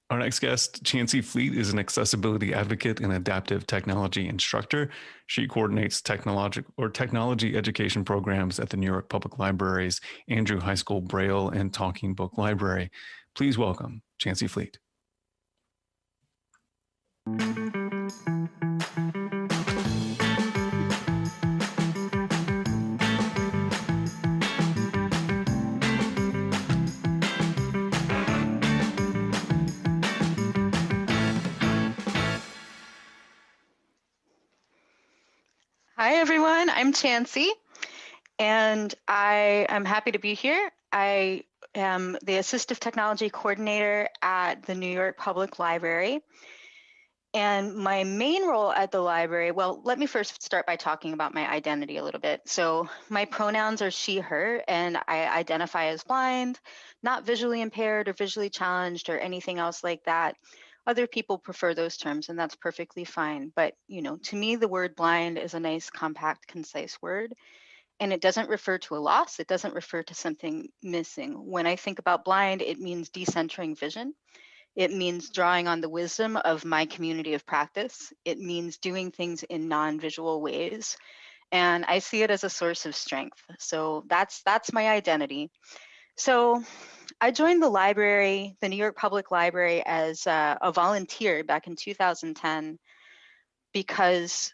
Our next guest, Chancey Fleet, is an accessibility advocate and adaptive technology instructor. She coordinates technology education programs at the New York Public Library's Andrew High School Braille and Talking Book Library. Please welcome Chancey Fleet. Hi, everyone. I'm Chancey, and I am happy to be here. I am the Assistive Technology Coordinator at the New York Public Library. And my main role at the library, well, let me first start by talking about my identity a little bit. So my pronouns are she, her, and I identify as blind, not visually impaired or visually challenged or anything else like that. Other people prefer those terms, and that's perfectly fine. But, to me, the word blind is a nice, compact, concise word. And it doesn't refer to a loss. It doesn't refer to something missing. When I think about blind, it means decentering vision. It means drawing on the wisdom of my community of practice. It means doing things in non-visual ways. And I see it as a source of strength. So that's my identity. So I joined the library, the New York Public Library, as a volunteer back in 2010 because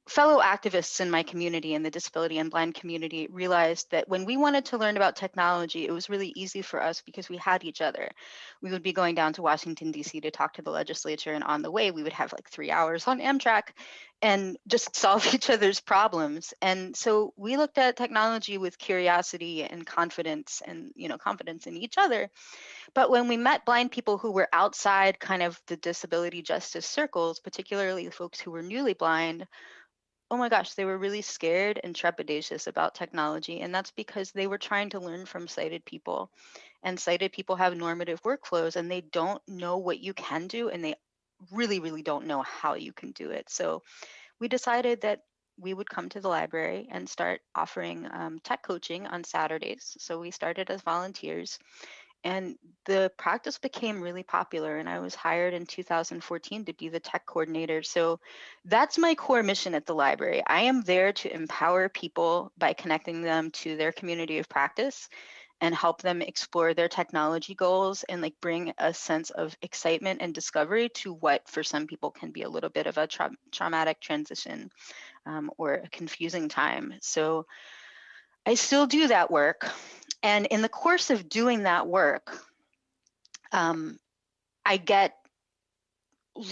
fellow activists in my community, in the disability and blind community, realized that when we wanted to learn about technology, it was really easy for us because we had each other. We would be going down to Washington, D.C. to talk to the legislature, and on the way, we would have like 3 hours on Amtrak and just solve each other's problems. And so we looked at technology with curiosity and confidence and, confidence in each other. But when we met blind people who were outside kind of the disability justice circles, particularly folks who were newly blind, oh my gosh, they were really scared and trepidatious about technology. And that's because they were trying to learn from sighted people. And sighted people have normative workflows and they don't know what you can do. And they really, really don't know how you can do it. So we decided that we would come to the library and start offering tech coaching on Saturdays. So we started as volunteers. And the practice became really popular, and I was hired in 2014 to be the tech coordinator. So that's my core mission at the library. I am there to empower people by connecting them to their community of practice and help them explore their technology goals and bring a sense of excitement and discovery to what for some people can be a little bit of a traumatic transition or a confusing time. So I still do that work. And in the course of doing that work, I get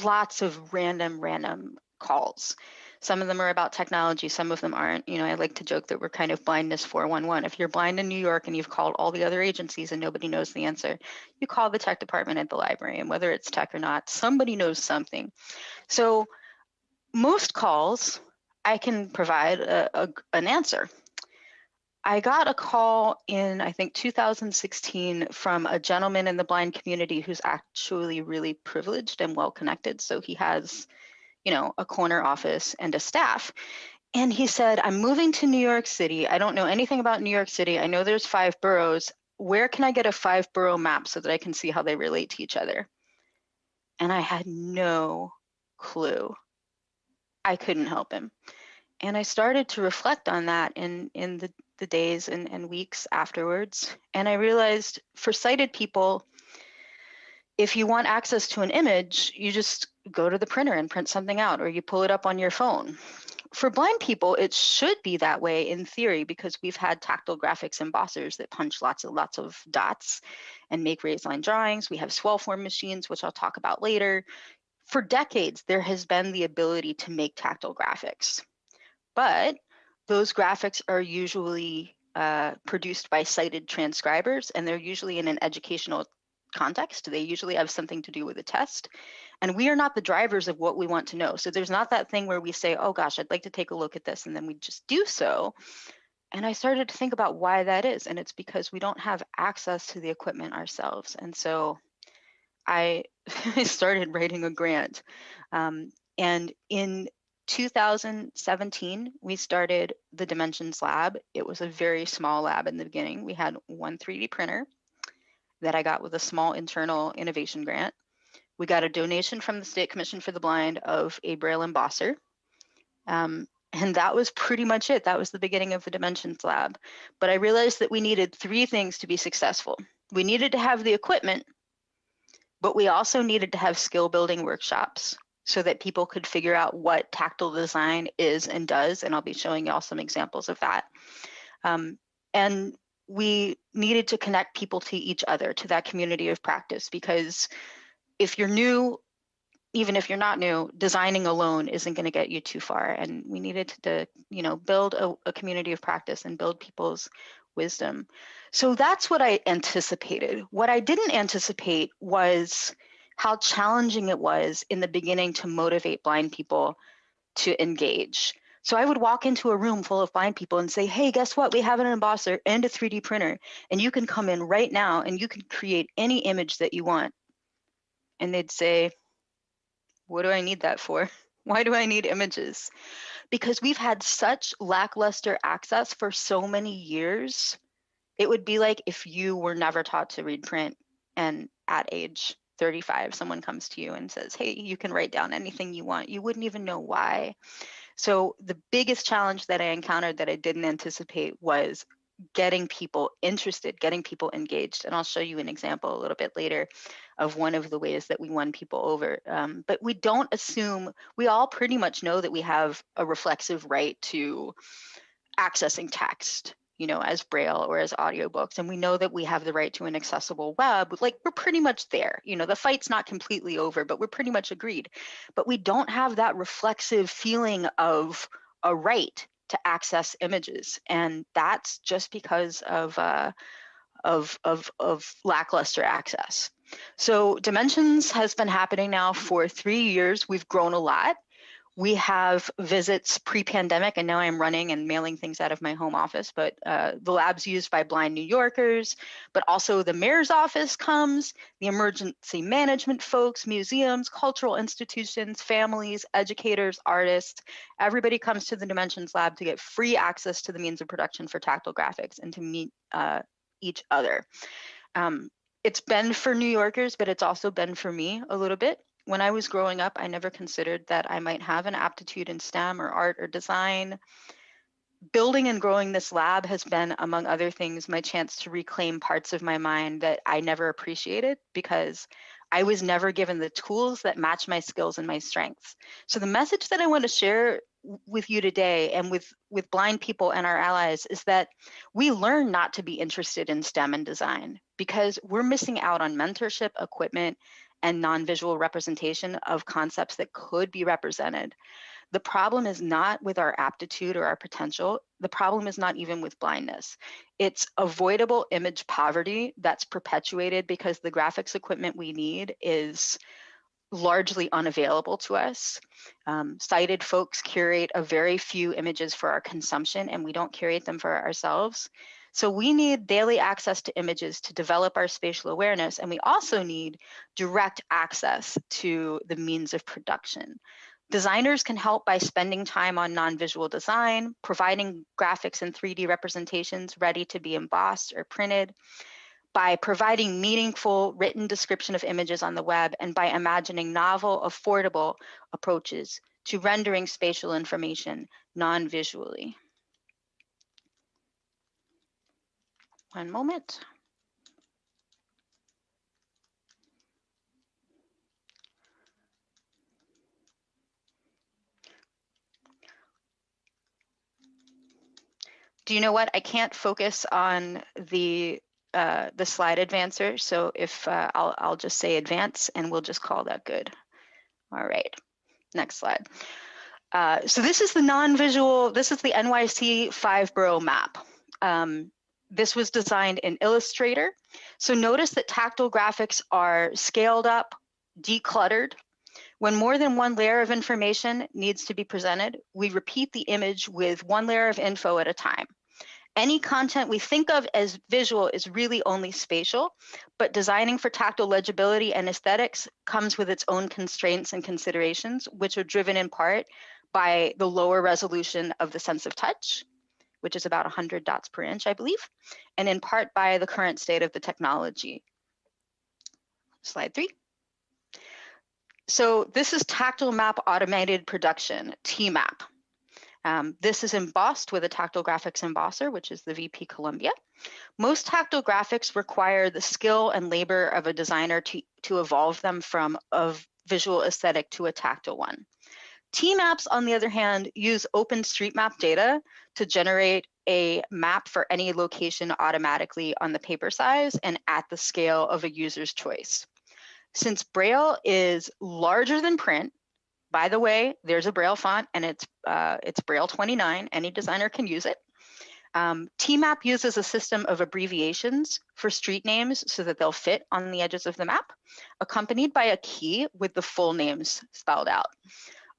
lots of random calls. Some of them are about technology, some of them aren't. I like to joke that we're kind of blindness 411. If you're blind in New York and you've called all the other agencies and nobody knows the answer, you call the tech department at the library, and whether it's tech or not, somebody knows something. So most calls, I can provide an answer. I got a call in, I think, 2016 from a gentleman in the blind community who's actually really privileged and well-connected. So he has, a corner office and a staff. And he said, I'm moving to New York City. I don't know anything about New York City. I know there's 5 boroughs. Where can I get a 5-borough map so that I can see how they relate to each other? And I had no clue. I couldn't help him. And I started to reflect on that in the days and weeks afterwards. And I realized for sighted people, if you want access to an image, you just go to the printer and print something out, or you pull it up on your phone. For blind people, it should be that way in theory, because we've had tactile graphics embossers that punch lots of dots and make raised line drawings. We have swell form machines, which I'll talk about later. For decades, there has been the ability to make tactile graphics. But those graphics are usually produced by cited transcribers, and they're usually in an educational context. They usually have something to do with a test. And we are not the drivers of what we want to know. So there's not that thing where we say, oh gosh, I'd like to take a look at this, and then we just do so. And I started to think about why that is. And it's because we don't have access to the equipment ourselves. And so I started writing a grant. And in 2017, we started the Dimensions Lab. It was a very small lab in the beginning. We had one 3D printer that I got with a small internal innovation grant. We got a donation from the State Commission for the Blind of a Braille embosser. And that was pretty much it. That was the beginning of the Dimensions Lab. But I realized that we needed three things to be successful. We needed to have the equipment, but we also needed to have skill building workshops so that people could figure out what tactile design is and does. And I'll be showing y'all some examples of that. And we needed to connect people to each other, to that community of practice, because if you're new, even if you're not new, designing alone isn't going to get you too far. And we needed to, build a community of practice and build people's wisdom. So that's what I anticipated. What I didn't anticipate was how challenging it was in the beginning to motivate blind people to engage. So I would walk into a room full of blind people and say, hey, guess what? We have an embosser and a 3D printer, and you can come in right now and you can create any image that you want. And they'd say, what do I need that for? Why do I need images? Because we've had such lackluster access for so many years. It would be like if you were never taught to read print, and at age 35, someone comes to you and says, hey, you can write down anything you want. You wouldn't even know why. So the biggest challenge that I encountered that I didn't anticipate was getting people interested, getting people engaged. And I'll show you an example a little bit later of one of the ways that we won people over. But we don't assume, we all pretty much know that we have a reflexive right to accessing text, as Braille or as audiobooks. And we know that we have the right to an accessible web. Like, we're pretty much there. The fight's not completely over, but we're pretty much agreed. But we don't have that reflexive feeling of a right to access images. And that's just because of lackluster access. So Dimensions has been happening now for 3 years. We've grown a lot. We have visits pre-pandemic, and now I'm running and mailing things out of my home office, but the lab's used by blind New Yorkers, but also the mayor's office comes, the emergency management folks, museums, cultural institutions, families, educators, artists. Everybody comes to the Dimensions Lab to get free access to the means of production for tactile graphics and to meet each other. It's been for New Yorkers, but it's also been for me a little bit. When I was growing up, I never considered that I might have an aptitude in STEM or art or design. Building and growing this lab has been, among other things, my chance to reclaim parts of my mind that I never appreciated because I was never given the tools that match my skills and my strengths. So the message that I want to share with you today and with blind people and our allies is that we learn not to be interested in STEM and design because we're missing out on mentorship, equipment, and non-visual representation of concepts that could be represented. The problem is not with our aptitude or our potential. The problem is not even with blindness. It's avoidable image poverty that's perpetuated because the graphics equipment we need is largely unavailable to us. Sighted folks curate a very few images for our consumption, and we don't curate them for ourselves. So we need daily access to images to develop our spatial awareness, and we also need direct access to the means of production. Designers can help by spending time on non-visual design, providing graphics and 3D representations ready to be embossed or printed, by providing meaningful written description of images on the web, and by imagining novel, affordable approaches to rendering spatial information non-visually. One moment. Do you know what? I can't focus on the slide advancer, so if I'll just say advance, and we'll just call that good. All right, next slide. So this is the non-visual. This is the NYC 5-borough map. This was designed in Illustrator. So notice that tactile graphics are scaled up, decluttered. When more than one layer of information needs to be presented, we repeat the image with one layer of info at a time. Any content we think of as visual is really only spatial, but designing for tactile legibility and aesthetics comes with its own constraints and considerations, which are driven in part by the lower resolution of the sense of touch, which is about 100 dots per inch, I believe, and in part by the current state of the technology. Slide 3. So this is Tactile Map Automated Production, TMAP. This is embossed with a Tactile Graphics embosser, which is the VP Columbia. Most tactile graphics require the skill and labor of a designer to evolve them from a visual aesthetic to a tactile one. TMaps, on the other hand, use OpenStreetMap data to generate a map for any location automatically on the paper size and at the scale of a user's choice. Since Braille is larger than print, by the way, there's a Braille font and it's Braille 29. Any designer can use it. TMAP uses a system of abbreviations for street names so that they'll fit on the edges of the map, accompanied by a key with the full names spelled out.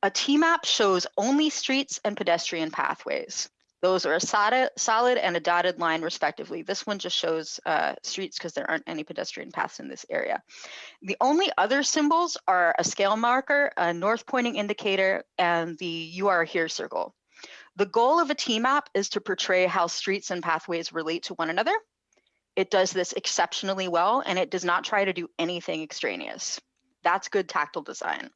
A TMAP shows only streets and pedestrian pathways. Those are a solid and a dotted line respectively. This one just shows streets because there aren't any pedestrian paths in this area. The only other symbols are a scale marker, a north pointing indicator, and the "you are here" circle. The goal of a TMAP is to portray how streets and pathways relate to one another. It does this exceptionally well, and it does not try to do anything extraneous. That's good tactile design.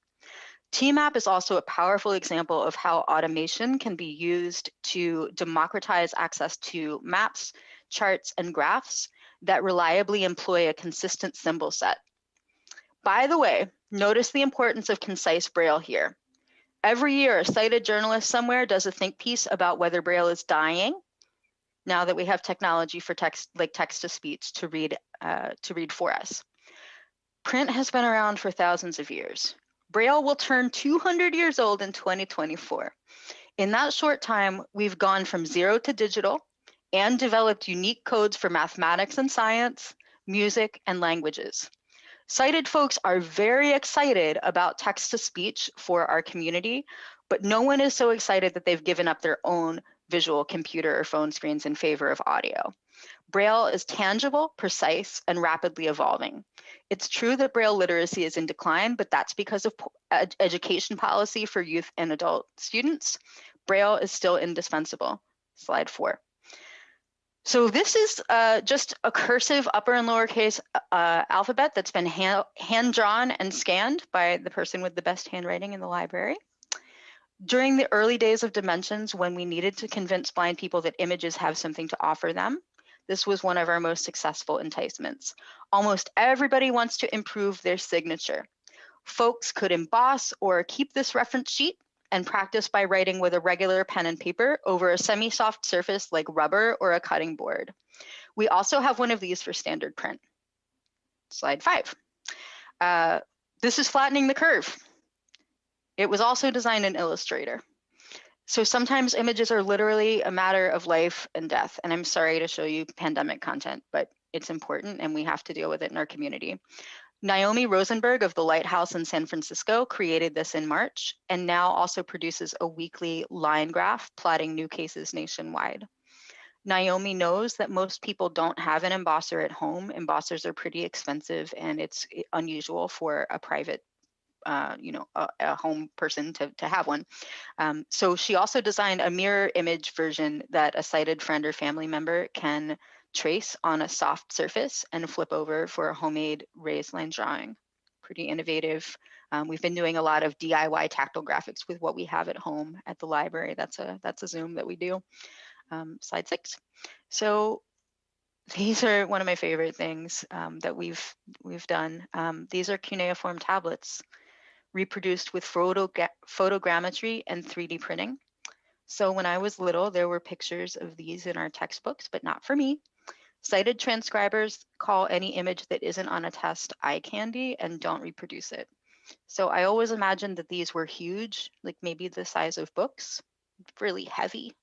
TMAP is also a powerful example of how automation can be used to democratize access to maps, charts, and graphs that reliably employ a consistent symbol set. By the way, notice the importance of concise Braille here. Every year, a cited journalist somewhere does a think piece about whether Braille is dying, now that we have technology for text, like text-to-speech, to read for us. Print has been around for thousands of years. Braille will turn 200 years old in 2024. In that short time, we've gone from zero to digital and developed unique codes for mathematics and science, music, and languages. Sighted folks are very excited about text-to-speech for our community, but no one is so excited that they've given up their own visual computer or phone screens in favor of audio. Braille is tangible, precise, and rapidly evolving. It's true that Braille literacy is in decline, but that's because of education policy for youth and adult students. Braille is still indispensable. Slide 4. So this is just a cursive upper and lowercase alphabet that's been hand-drawn and scanned by the person with the best handwriting in the library. During the early days of Dimensions, when we needed to convince blind people that images have something to offer them, this was one of our most successful enticements. Almost everybody wants to improve their signature. Folks could emboss or keep this reference sheet and practice by writing with a regular pen and paper over a semi-soft surface like rubber or a cutting board. We also have one of these for standard print. Slide 5. This is flattening the curve. It was also designed in Illustrator. So sometimes images are literally a matter of life and death. And I'm sorry to show you pandemic content, but it's important and we have to deal with it in our community. Naomi Rosenberg of the Lighthouse in San Francisco created this in March and now also produces a weekly line graph plotting new cases nationwide. Naomi knows that most people don't have an embosser at home. Embossers are pretty expensive and it's unusual for a private a home person to have one. So she also designed a mirror image version that a sighted friend or family member can trace on a soft surface and flip over for a homemade raised line drawing. Pretty innovative. We've been doing a lot of DIY tactile graphics with what we have at home at the library. That's a Zoom that we do. Slide 6. So these are one of my favorite things that we've done. These are cuneiform tablets reproduced with photogrammetry and 3D printing. So when I was little, there were pictures of these in our textbooks, but not for me. Sighted transcribers call any image that isn't on a test eye candy and don't reproduce it. So I always imagined that these were huge, like maybe the size of books, really heavy,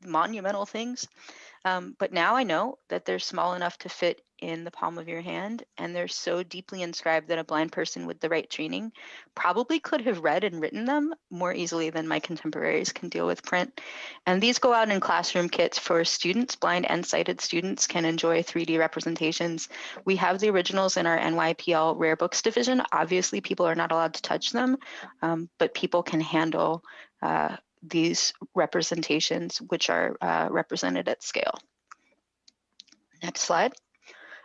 monumental things. But now I know that they're small enough to fit in the palm of your hand, and they're so deeply inscribed that a blind person with the right training probably could have read and written them more easily than my contemporaries can deal with print. And these go out in classroom kits for students. Blind and sighted students can enjoy 3D representations. We have the originals in our NYPL Rare Books division. Obviously, people are not allowed to touch them, but people can handle these representations, which are represented at scale. Next slide.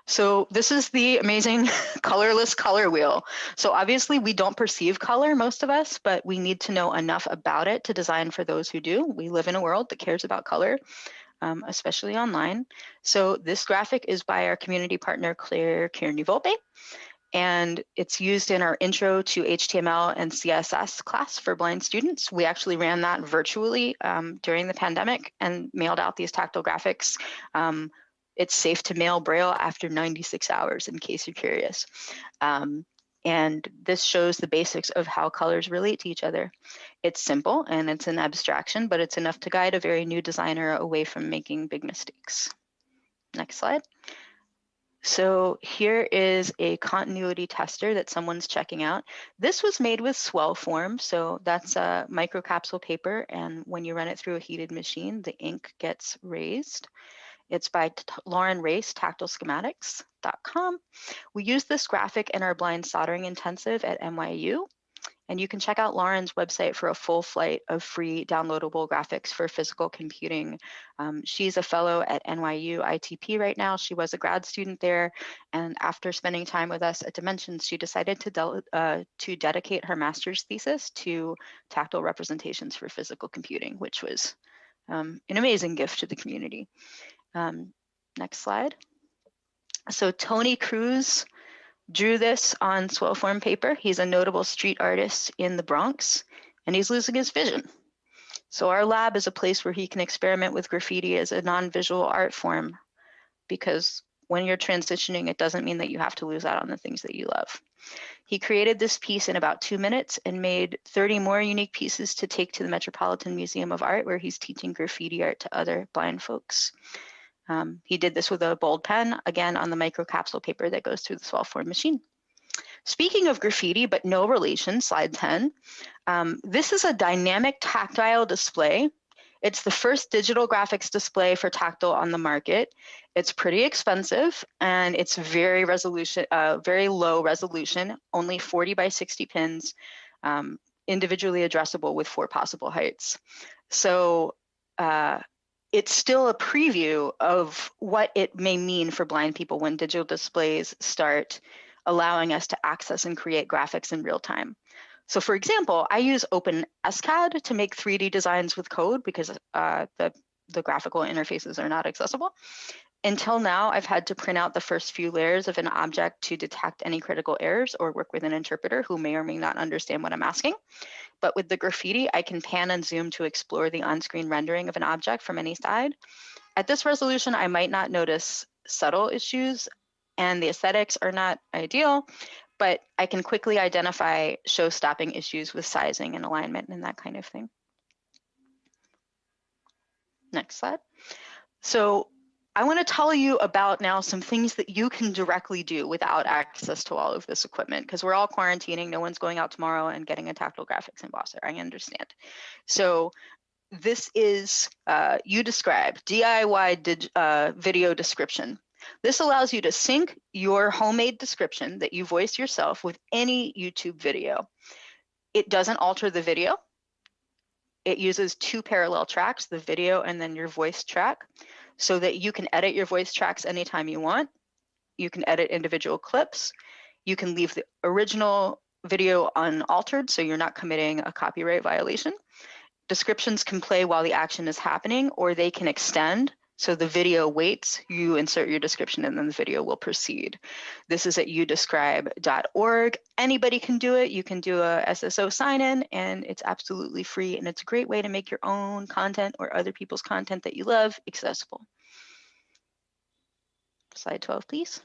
So this is the amazing colorless color wheel. So obviously we don't perceive color, most of us, but we need to know enough about it to design for those who do. We live in a world that cares about color, especially online. So this graphic is by our community partner, Claire Kearney-Volpe, and it's used in our intro to HTML and CSS class for blind students. We actually ran that virtually during the pandemic and mailed out these tactile graphics. It's safe to mail Braille after 96 hours, in case you're curious. And this shows the basics of how colors relate to each other. It's simple and it's an abstraction, but it's enough to guide a very new designer away from making big mistakes. Next slide. So here is a continuity tester that someone's checking out. This was made with swell form, so that's a microcapsule paper, and when you run it through a heated machine, the ink gets raised. It's by Lauren Race, tactileschematics.com. We use this graphic in our blind soldering intensive at NYU. And you can check out Lauren's website for a full flight of free downloadable graphics for physical computing. She's a fellow at NYU ITP right now. She was a grad student there. And after spending time with us at Dimensions, she decided to dedicate her master's thesis to tactile representations for physical computing, which was an amazing gift to the community. Next slide. So Tony Cruz drew this on swell form paper. He's a notable street artist in the Bronx, and he's losing his vision. So our lab is a place where he can experiment with graffiti as a non-visual art form, because when you're transitioning, it doesn't mean that you have to lose out on the things that you love. He created this piece in about 2 minutes and made 30 more unique pieces to take to the Metropolitan Museum of Art, where he's teaching graffiti art to other blind folks. He did this with a bold pen, again, on the microcapsule paper that goes through the swell form machine. Speaking of graffiti, but no relation, slide 10. This is a dynamic tactile display. It's the first digital graphics display for tactile on the market. It's pretty expensive, and it's very low resolution, only 40 by 60 pins, individually addressable with 4 possible heights. So it's still a preview of what it may mean for blind people when digital displays start allowing us to access and create graphics in real time. So for example, I use OpenSCAD to make 3D designs with code because the graphical interfaces are not accessible. Until now, I've had to print out the first few layers of an object to detect any critical errors or work with an interpreter who may or may not understand what I'm asking. But with the graffiti, I can pan and zoom to explore the on-screen rendering of an object from any side. At this resolution, I might not notice subtle issues, and the aesthetics are not ideal, but I can quickly identify show-stopping issues with sizing and alignment and that kind of thing. Next slide. So I want to tell you about now some things that you can directly do without access to all of this equipment, because we're all quarantining. No one's going out tomorrow and getting a tactile graphics embosser. I understand. So this is Youdescribe, DIY video description. This allows you to sync your homemade description that you voice yourself with any YouTube video. It doesn't alter the video. It uses 2 parallel tracks, the video and then your voice track, so that you can edit your voice tracks anytime you want. You can edit individual clips. You can leave the original video unaltered, so you're not committing a copyright violation. Descriptions can play while the action is happening, or they can extend. So the video waits, you insert your description, and then the video will proceed. This is at ubiquitous.org. Anybody can do it. You can do a SSO sign-in, and it's absolutely free. And it's a great way to make your own content or other people's content that you love accessible. Slide 12, please.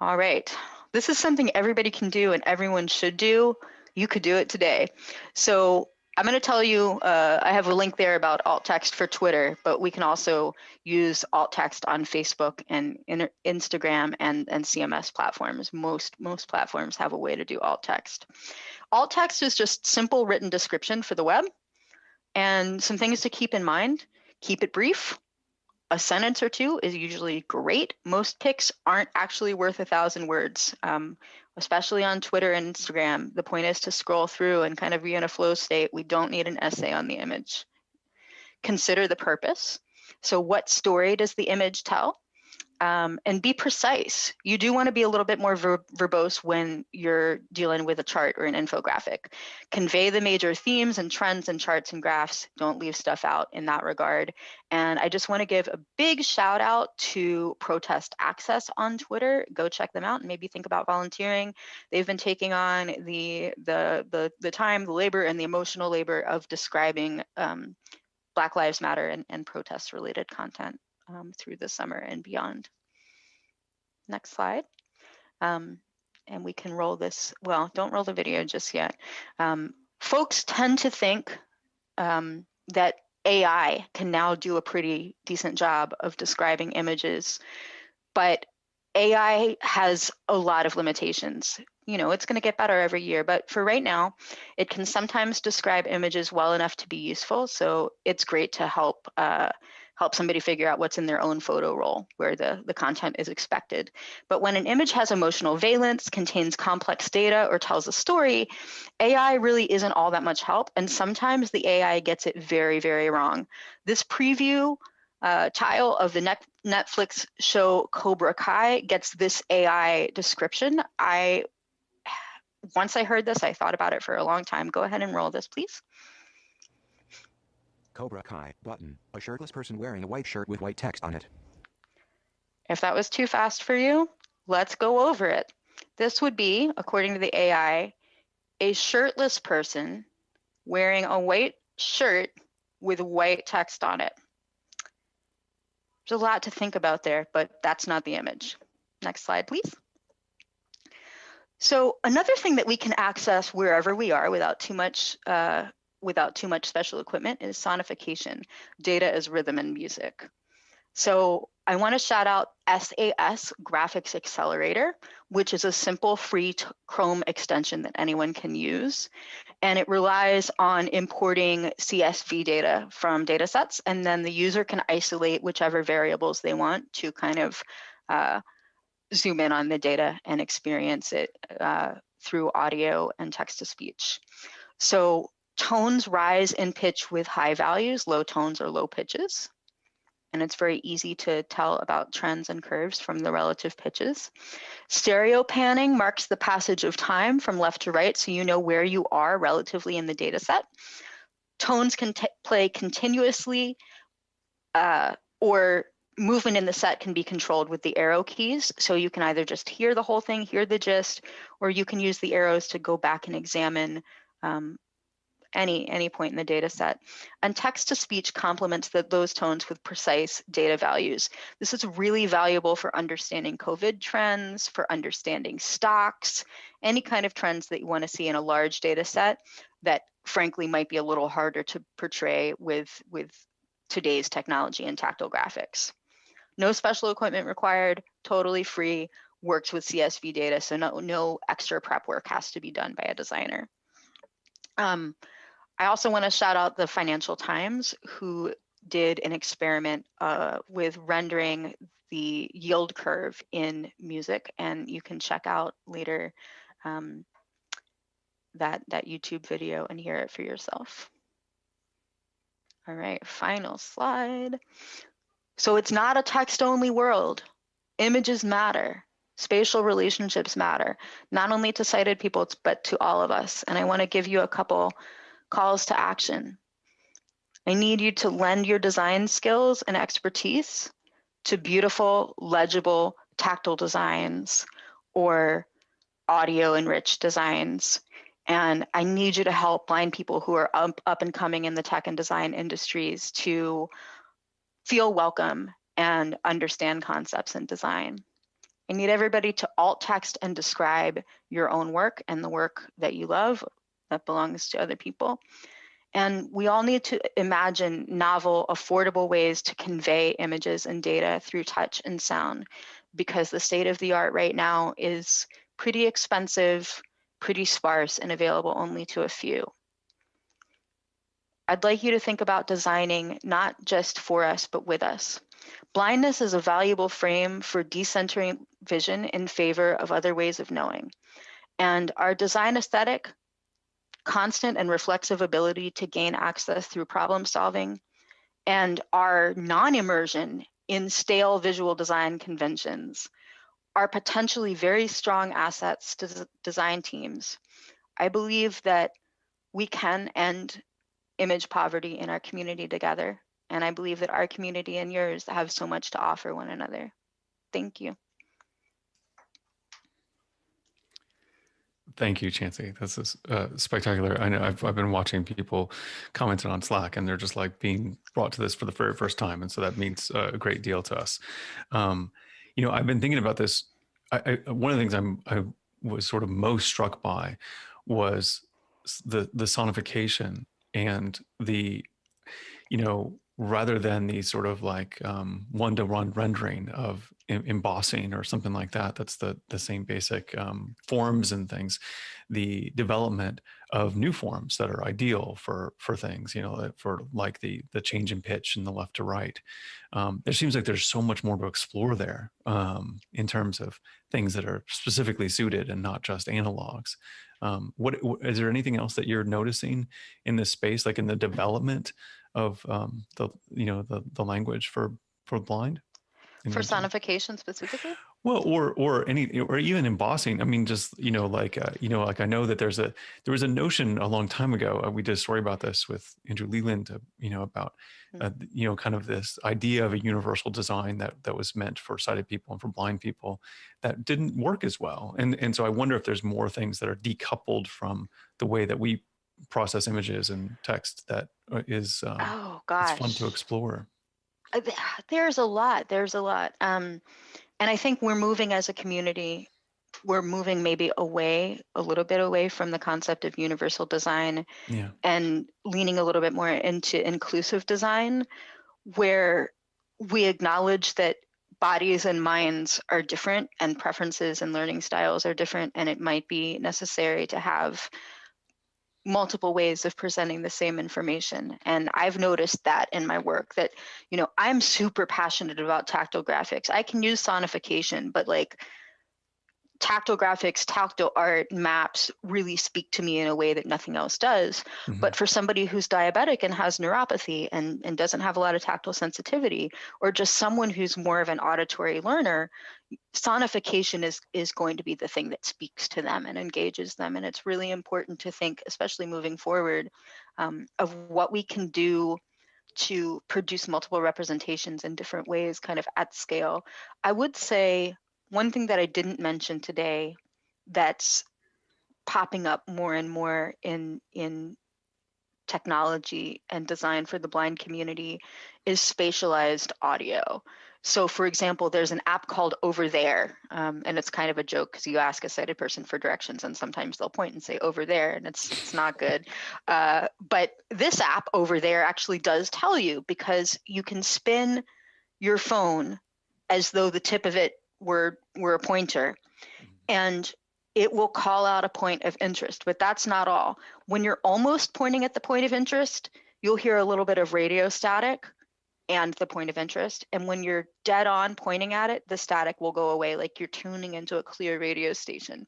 All right. This is something everybody can do and everyone should do. You could do it today. So I'm going to tell you, I have a link there about alt text for Twitter, but we can also use alt text on Facebook and Instagram and CMS platforms. Most platforms have a way to do alt text. Alt text is just simple written description for the web, and some things to keep in mind. Keep it brief. A sentence or two is usually great. Most pics aren't actually worth 1,000 words, especially on Twitter and Instagram. The point is to scroll through and kind of be in a flow state. We don't need an essay on the image. Consider the purpose. So what story does the image tell? And be precise. You do want to be a little bit more verbose when you're dealing with a chart or an infographic. Convey the major themes and trends in charts and graphs. Don't leave stuff out in that regard. And I just want to give a big shout out to Protest Access on Twitter. Go check them out and maybe think about volunteering. They've been taking on the time, the labor, and the emotional labor of describing Black Lives Matter and protest related content through the summer and beyond. Next slide. And we can roll this, well, don't roll the video just yet. Folks tend to think that AI can now do a pretty decent job of describing images, but AI has a lot of limitations. You know, it's going to get better every year, but for right now, it can sometimes describe images well enough to be useful. So it's great to help somebody figure out what's in their own photo roll where the content is expected. But when an image has emotional valence, contains complex data, or tells a story, AI really isn't all that much help. And sometimes the AI gets it very, very wrong. This preview tile of the Netflix show Cobra Kai gets this AI description. Once I heard this, I thought about it for a long time. Go ahead and roll this, please. Cobra Kai button. A shirtless person wearing a white shirt with white text on it. If that was too fast for you, let's go over it. This would be, according to the AI, a shirtless person wearing a white shirt with white text on it. There's a lot to think about there, but that's not the image. Next slide, please. So another thing that we can access wherever we are without too much special equipment is sonification, data as rhythm and music. So I want to shout out SAS Graphics Accelerator, which is a simple free Chrome extension that anyone can use. And it relies on importing CSV data from data sets, and then the user can isolate whichever variables they want to kind of zoom in on the data and experience it through audio and text-to-speech. So tones rise in pitch with high values, low tones or low pitches. And it's very easy to tell about trends and curves from the relative pitches. Stereo panning marks the passage of time from left to right, so you know where you are relatively in the data set. Tones can play continuously, or movement in the set can be controlled with the arrow keys. So you can either just hear the whole thing, hear the gist, or you can use the arrows to go back and examine any point in the data set. And text-to-speech complements those tones with precise data values. This is really valuable for understanding COVID trends, for understanding stocks, any kind of trends that you want to see in a large data set that frankly might be a little harder to portray with today's technology and tactile graphics. No special equipment required, totally free, works with CSV data, so no extra prep work has to be done by a designer. I also want to shout out the Financial Times, who did an experiment with rendering the yield curve in music, and you can check out later that YouTube video and hear it for yourself. All right, final slide. So it's not a text-only world. Images matter. Spatial relationships matter, not only to sighted people, but to all of us. And I want to give you a couple calls to action. I need you to lend your design skills and expertise to beautiful, legible, tactile designs or audio-enriched designs. And I need you to help blind people who are up and coming in the tech and design industries to feel welcome and understand concepts in design. I need everybody to alt text and describe your own work and the work that you love that belongs to other people. And we all need to imagine novel, affordable ways to convey images and data through touch and sound, because the state of the art right now is pretty expensive, pretty sparse, and available only to a few. I'd like you to think about designing not just for us, but with us. Blindness is a valuable frame for decentering vision in favor of other ways of knowing. And our design aesthetic, constant and reflexive ability to gain access through problem solving, and our non-immersion in stale visual design conventions are potentially very strong assets to design teams. I believe that we can end image poverty in our community together, and I believe that our community and yours have so much to offer one another. Thank you. Thank you, Chancey. This is spectacular. I know I've been watching people commenting on Slack, and they're just like being brought to this for the very first time, and so that means a great deal to us. I've been thinking about this. One of the things I was sort of most struck by was the sonification and the, rather than the sort of like one-to-one rendering of embossing or something like that, that's the same basic forms and things, the development of new forms that are ideal for things, for like the change in pitch in the left to right. There seems like there's so much more to explore there in terms of things that are specifically suited and not just analogs. What is there anything else that you're noticing in this space, like in the development of the language for blind? For sonification specifically? Well, or even embossing. I mean, just like I know that there was a notion a long time ago. We did a story about this with Andrew Leland. About kind of this idea of a universal design that was meant for sighted people and for blind people that didn't work as well. And so I wonder if there's more things that are decoupled from the way that we process images and text that is it's fun to explore. There's a lot. And I think we're moving as a community, we're moving maybe a little bit away from the concept of universal design, and leaning a little bit more into inclusive design, where we acknowledge that bodies and minds are different and preferences and learning styles are different, and it might be necessary to have multiple ways of presenting the same information. And I've noticed that in my work that, I'm super passionate about tactile graphics. I can use sonification, but like tactile graphics, tactile art, maps really speak to me in a way that nothing else does. Mm-hmm. But for somebody who's diabetic and has neuropathy and doesn't have a lot of tactile sensitivity, or just someone who's more of an auditory learner, sonification is going to be the thing that speaks to them and engages them. And it's really important to think, especially moving forward, of what we can do to produce multiple representations in different ways, kind of at scale. I would say one thing that I didn't mention today that's popping up more and more in technology and design for the blind community is spatialized audio. So for example, there's an app called Over There, and it's kind of a joke because you ask a sighted person for directions and sometimes they'll point and say over there, and it's not good. But this app Over There actually does tell you, because you can spin your phone as though the tip of it were a pointer, and it will call out a point of interest. But that's not all. When you're almost pointing at the point of interest, you'll hear a little bit of radio static and the point of interest. And when you're dead on pointing at it, the static will go away, like you're tuning into a clear radio station.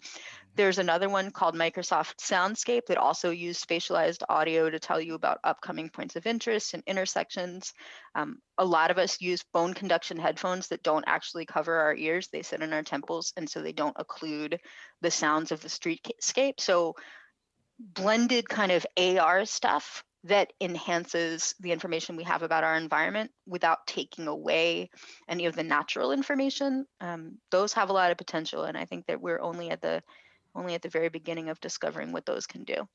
There's another one called Microsoft Soundscape that also uses spatialized audio to tell you about upcoming points of interest and intersections. A lot of us use bone conduction headphones that don't actually cover our ears. They sit in our temples, and so they don't occlude the sounds of the streetscape. So blended kind of AR stuff that enhances the information we have about our environment without taking away any of the natural information. Those have a lot of potential, and I think that we're only at the very beginning of discovering what those can do.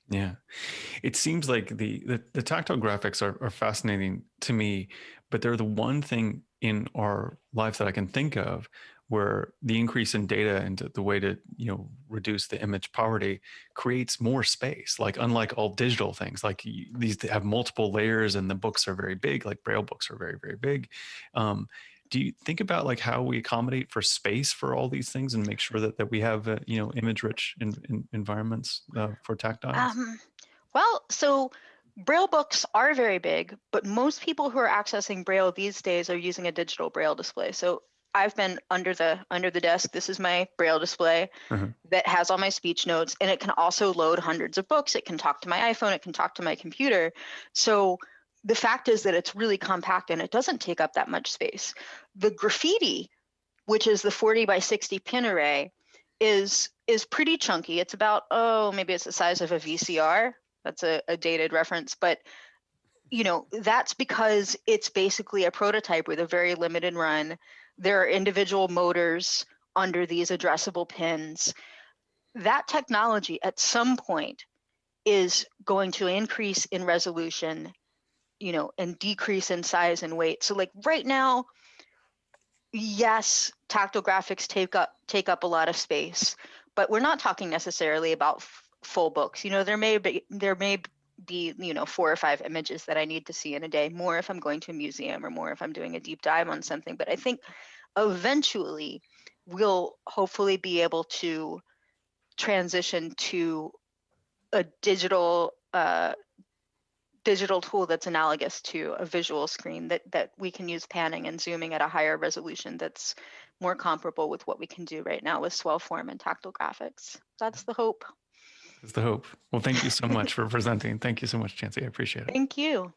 Yeah, it seems like the tactile graphics are fascinating to me, but they're the one thing in our lives that I can think of where the increase in data and the way to reduce the image poverty creates more space. Like unlike all digital things, like these have multiple layers and the books are very big, like Braille books are very, very big. Do you think about like how we accommodate for space for all these things and make sure that we have image rich environments for tactiles? Well, so Braille books are very big, but most people who are accessing Braille these days are using a digital Braille display. So I've been under the desk. This is my Braille display that has all my speech notes, and it can also load hundreds of books. It can talk to my iPhone. It can talk to my computer. So the fact is that it's really compact and it doesn't take up that much space. The Graffiti, which is the 40 by 60 pin array, is pretty chunky. It's about, maybe it's the size of a VCR. That's a dated reference, but that's because it's basically a prototype with a very limited run. There are individual motors under these addressable pins. That technology at some point is going to increase in resolution, and decrease in size and weight. So like right now, yes, tactile graphics take up a lot of space, but we're not talking necessarily about full books. There may be 4 or 5 images that I need to see in a day, more if I'm going to a museum or more if I'm doing a deep dive on something. But I think eventually we'll hopefully be able to transition to a digital tool that's analogous to a visual screen that we can use panning and zooming at a higher resolution that's more comparable with what we can do right now with swell form and tactile graphics. That's the hope. That's the hope. Well, thank you so much for presenting. Thank you so much, Chancey. I appreciate it. Thank you.